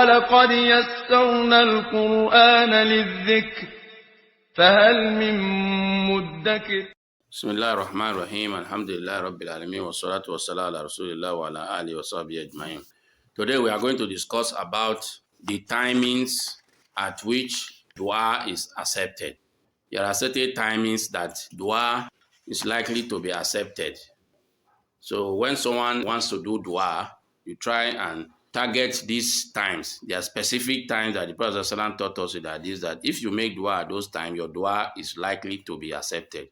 وَلَقَدْ يَسَّرْنَا الْقُرْآنَ لِلذِّكْرِ فَهَلْ مِن مُّدَّكِرٍ. بسم الله الرحمن الرحيم. الحمد لله رب العالمين والصلاة والسلام على رسول الله وعلى آله وصحبه أجمعين. Today we are going to discuss about the timings at which dua is accepted. There are certain timings that dua is likely to be accepted. So when someone wants to do dua, you try and target these times. There are specific times that the Prophet ﷺ taught us that if you make dua at those times, your dua is likely to be accepted.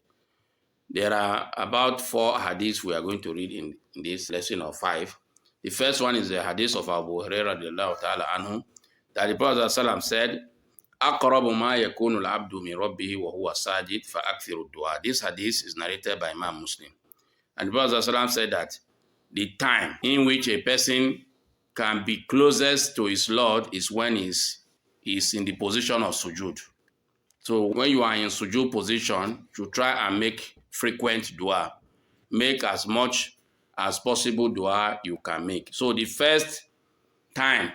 There are about 4 hadiths we are going to read in this lesson of 5. The first one is the hadith of Abu Hurairah radiallahu ta'ala anhu, that the Prophet ﷺ said, أَقْرَبُ مَا يَكُونُ الْعَبْدُ مِنْ رَبِّهِ وَهُوَ سَاجِدٌ فَأَكْثِرُ الدُّعَاء. This hadith is narrated by Imam Muslim. And the Prophet ﷺ said that the time in which a person can be closest to his Lord is when he's in the position of sujood. So when you are in sujood position, you try and make frequent dua. Make as much as possible dua you can make. So the first time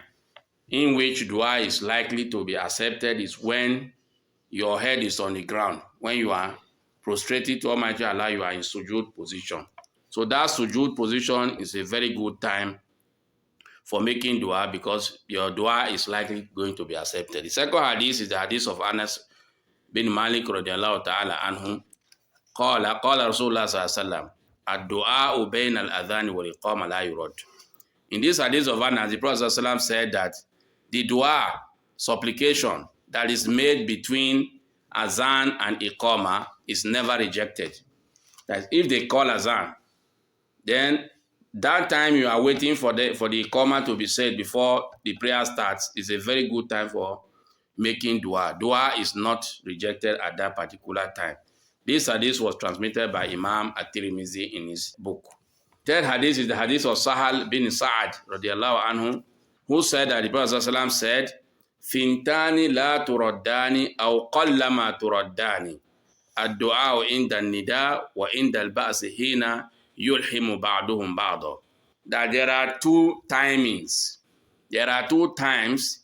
in which dua is likely to be accepted is when your head is on the ground. When you are prostrated to Almighty Allah, you are in sujood position. So that sujood position is a very good time for making dua because your dua is likely going to be accepted. The second hadith is the hadith of Anas bin Malik radiallahu ta'ala anhu. قال رسول الله صلى الله عليه وسلم الدعاء بين الأذان والإقامة لا يرد. In this hadith of Anas, the Prophet ﷺ said that the dua, supplication that is made between azan and iqama is never rejected. That if they call azan, then that time you are waiting for the iqama to be said before the prayer starts is a very good time for making dua. Dua is not rejected at that particular time. This hadith was transmitted by Imam at-Tirmidhi in his book. Third hadith is the hadith of Sahal bin Sa'ad radiallahu anhu, who said that the Prophet ﷺ said, Fintani la turaddani aw qallama turaddani. Ad-du'a inda nida wa inda al-ba'si hina yulhimu ba'duhum ba'da. That there are 2 timings. There are 2 times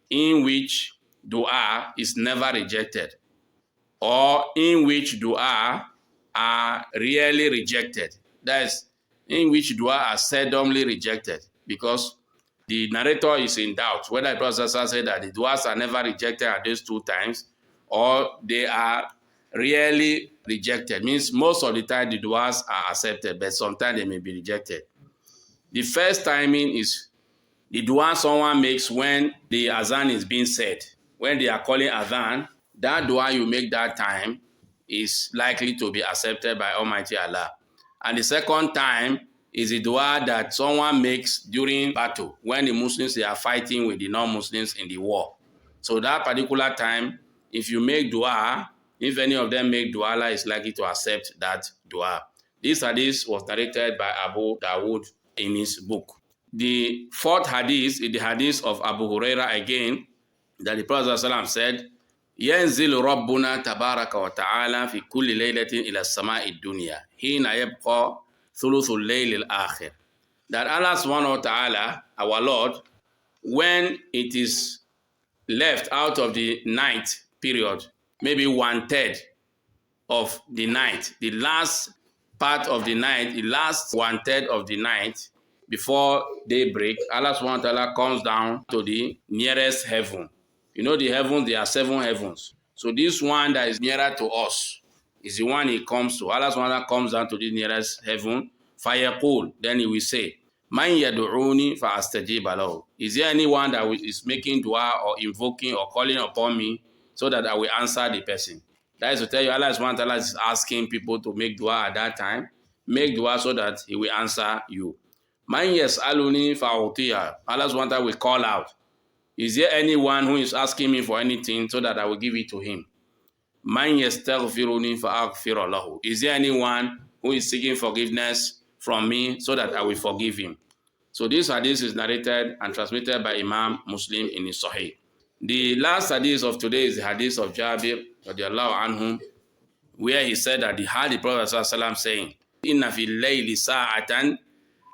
in which dua is never rejected, or in which dua are rarely rejected. That is, in which dua are seldomly rejected, because the narrator is in doubt whether the Prophet said that the duas are never rejected at these 2 times, or they are rarely rejected. Means most of the time the duas are accepted, but sometimes they may be rejected. The first timing is the dua someone makes when the azan is being said. When they are calling azan, that dua you make that time is likely to be accepted by Almighty Allah. And the second time is the dua that someone makes during battle, when the Muslims they are fighting with the non-Muslims in the war. So that particular time, if you make dua, if any of them make dua, Allah is likely to accept that dua. This hadith was narrated by Abu Dawood in his book. The fourth hadith is the hadith of Abu Hurairah again, that the Prophet ﷺ said, ينزل ربنا تبارك وتعالى في كل ليلة إلى السماء الدنيا حين يبقى ثلث الليل الآخر. That Allah subhanahu wa ta'ala, our Lord, when it is left out of the night period, maybe 1/3 of the night, the last part of the night, the last 1/3 of the night before daybreak, Allah subhanahu wa ta'ala comes down to the nearest heaven. You know the heavens, there are 7 heavens. So this one that is nearer to us is the one he comes to. Allah subhanahu wa ta'ala comes down to the nearest heaven. فَيَقُولُ, then he will say, مَنْ يَدْعُونِي فَأَسْتَجِيبَ لَهُ. Is there anyone that is making dua or invoking or calling upon me so that I will answer the person? That is to tell you, Allah subhanahu wa ta'ala is asking people to make dua at that time. Make dua so that he will answer you. مَنْ يَسْأَلُنِي فَأُعْطِيهِ. Allah subhanahu wa ta'ala will call out, is there anyone who is asking me for anything so that I will give it to him? Man yastaghfiruni fa'aghfir lahu. Is there anyone who is seeking forgiveness from me so that I will forgive him? So this hadith is narrated and transmitted by Imam Muslim in his Sahih. The last hadith of today is the hadith of Jabir radiallahu anhu, where he said that he heard the Prophet sallallahu alaihi wasallam saying, Inna fil layli sa'atan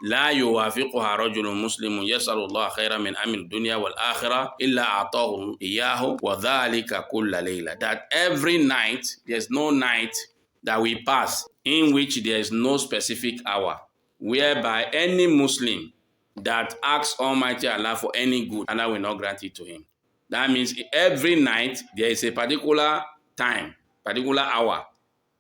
لا يوافقها رجل مسلم يسأل الله خيرا من أمر الدنيا والآخرة إلا أعطاه إياه وذلك كل ليلة. That every night, there's no night that we pass in which there is no specific hour whereby any Muslim that asks Almighty Allah for any good, Allah will not grant it to him. That means every night there is a particular time, particular hour,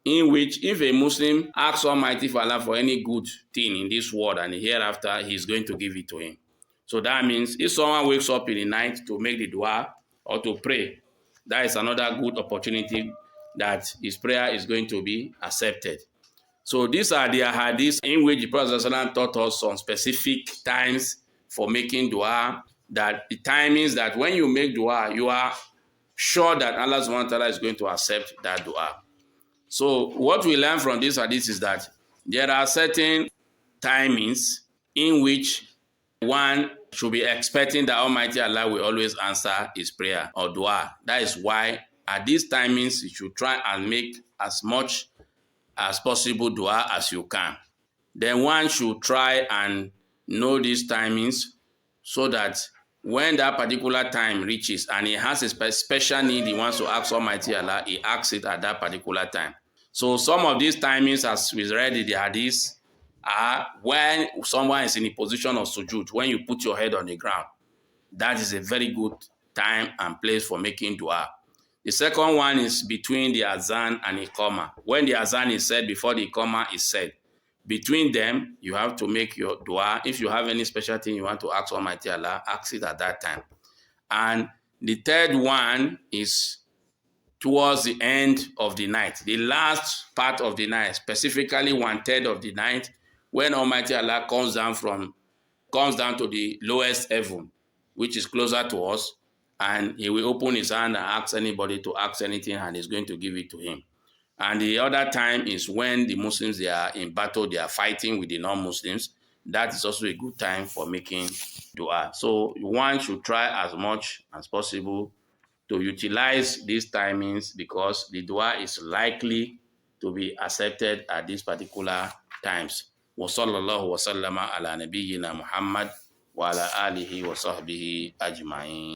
in which if a Muslim asks Almighty Allah for any good thing in this world and hereafter, he is going to give it to him. So that means if someone wakes up in the night to make the dua or to pray, that is another good opportunity that his prayer is going to be accepted. So these are the hadiths in which the Prophet ﷺ taught us some specific times for making dua, that the timings that when you make dua, you are sure that Allah subhanahu wa ta'ala is going to accept that dua. So what we learn from this hadith is that there are certain timings in which one should be expecting that Almighty Allah will always answer his prayer or dua. That is why at these timings you should try and make as much as possible dua as you can. Then one should try and know these timings so that when that particular time reaches and he has a special need he wants to ask Almighty Allah, he asks it at that particular time. So some of these timings, as we read in the hadith, are when someone is in a position of sujud, when you put your head on the ground. That is a very good time and place for making dua. The second one is between the azan and iqama. When the azan is said before the iqama is said, between them, you have to make your dua. If you have any special thing you want to ask Almighty Allah, ask it at that time. And the third one is towards the end of the night, the last part of the night, specifically 1/3 of the night, when Almighty Allah comes down to the lowest heaven, which is closer to us, and he will open his hand and ask anybody to ask anything, and he's going to give it to him. And the other time is when the Muslims, they are in battle, they are fighting with the non-Muslims. That is also a good time for making dua. So one should try as much as possible to utilize these timings because the dua is likely to be accepted at these particular times. Wa sallallahu wa sallama ala nabiyyina Muhammad wa ala alihi wa sahbihi ajma'in.